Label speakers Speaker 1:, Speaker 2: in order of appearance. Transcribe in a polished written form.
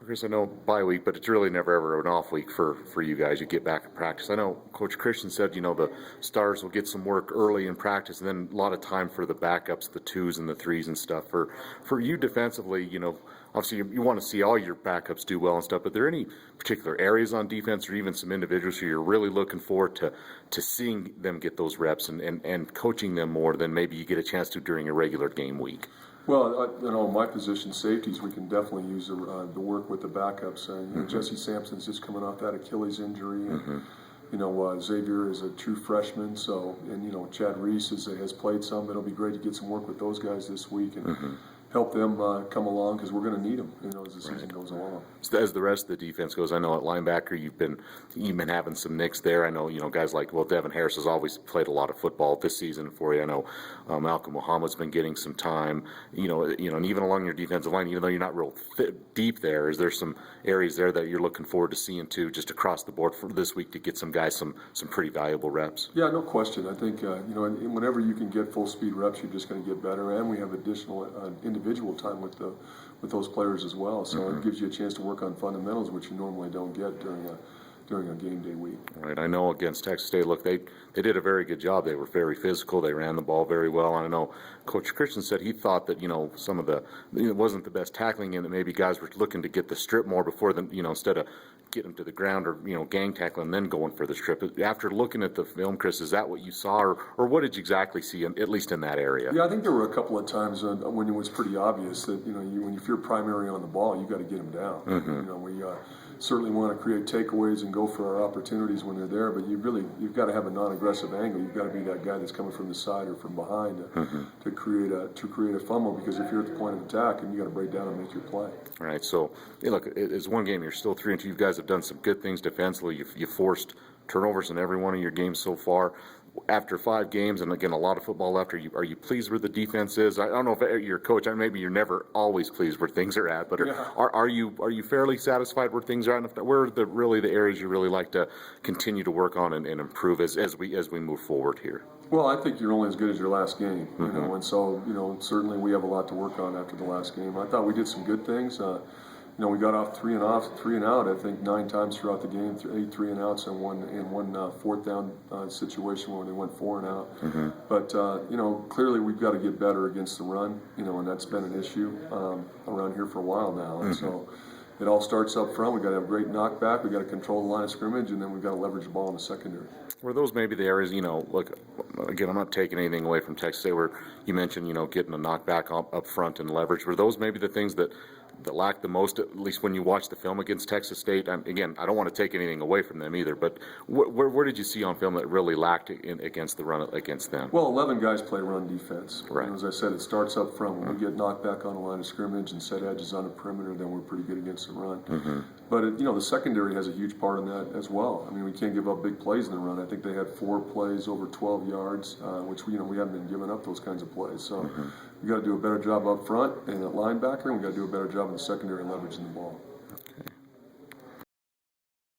Speaker 1: Chris, I know bye week, but it's really never ever an off week for you guys. You get back to practice. I know Coach Christian said, the stars will get some work early in practice, and then a lot of time for the backups, the twos and the threes and stuff. For you defensively, obviously you want to see all your backups do well and stuff. But are there any particular areas on defense, or even some individuals who you're really looking forward to seeing them get those reps and coaching them more than maybe you get a chance to during a regular game week?
Speaker 2: Well, my position, safeties, we can definitely use the work with the backups. Jesse Sampson's just coming off that Achilles injury, and Xavier is a true freshman. So, and Chad Reese has played some. It'll be great to get some work with those guys this week and help them come along, because we're going to need them, as the season goes along.
Speaker 1: So as the rest of the defense goes, I know at linebacker you've been having some nicks there. I know guys like Devin Harris has always played a lot of football this season for you. I know Malcolm Muhammad's been getting some time. And even along your defensive line, even though you're not real deep there, is there some areas there that you're looking forward to seeing too, just across the board for this week to get some guys some pretty valuable reps?
Speaker 2: Yeah, no question. I think whenever you can get full speed reps, you're just going to get better, and we have additional individual time with those players as well. So it gives you a chance to work on fundamentals, which you normally don't get during a game day week.
Speaker 1: Right. I know against Texas State, look, they did a very good job. They were very physical. They ran the ball very well. And I know Coach Christian said he thought that some of it wasn't the best tackling, and that maybe guys were looking to get the strip more before them, instead of getting them to the ground or gang tackling and then going for the strip. After looking at the film, Chris, is that what you saw, or what did you exactly see at least in that area?
Speaker 2: Yeah, I think there were a couple of times when it was pretty obvious that if you're primary on the ball, you got to get them down. We certainly want to create takeaways and go for our opportunities when they're there, but you've got to have a non-aggressive angle. You've got to be that guy that's coming from the side or from behind to create a fumble, because if you're at the point of attack, and you got to break down and make your play.
Speaker 1: All right. So look, it's one game. You're still 3-2. You guys have done some good things defensively. You forced turnovers in every one of your games so far. After 5 games, and again, a lot of football left, are you pleased where the defense is? I don't know if you're a coach, maybe you're never always pleased where things are at, but are you fairly satisfied where things are at? Where are the areas you really like to continue to work on and improve as we move forward here?
Speaker 2: Well, I think you're only as good as your last game, and so certainly we have a lot to work on after the last game. I thought we did some good things. We got off three and out, I think 9 times throughout the game, 8 3-and-outs, and one fourth down situation where they went 4 and out. But clearly we've got to get better against the run, and that's been an issue around here for a while now. And so it all starts up front. We've got to have a great knockback. We've got to control the line of scrimmage, and then we've got to leverage the ball in the secondary.
Speaker 1: Were those maybe the areas, look, again, I'm not taking anything away from Texas State, where you mentioned, getting a knockback up front and leverage. Were those maybe the things that lacked the most, at least when you watch the film against Texas State? Again, I don't want to take anything away from them either, but where did you see on film that really lacked against the run against them?
Speaker 2: Well, 11 guys play run defense.
Speaker 1: Right.
Speaker 2: And as I said, it starts up front. When we get knocked back on the line of scrimmage and set edges on the perimeter, then we're pretty good against the run. But the secondary has a huge part in that as well. We can't give up big plays in the run. I think they had 4 plays over 12 yards, which we haven't been giving up those kinds of plays. So we got to do a better job up front and at linebacker, and we got to do a better job in the secondary leveraging the ball.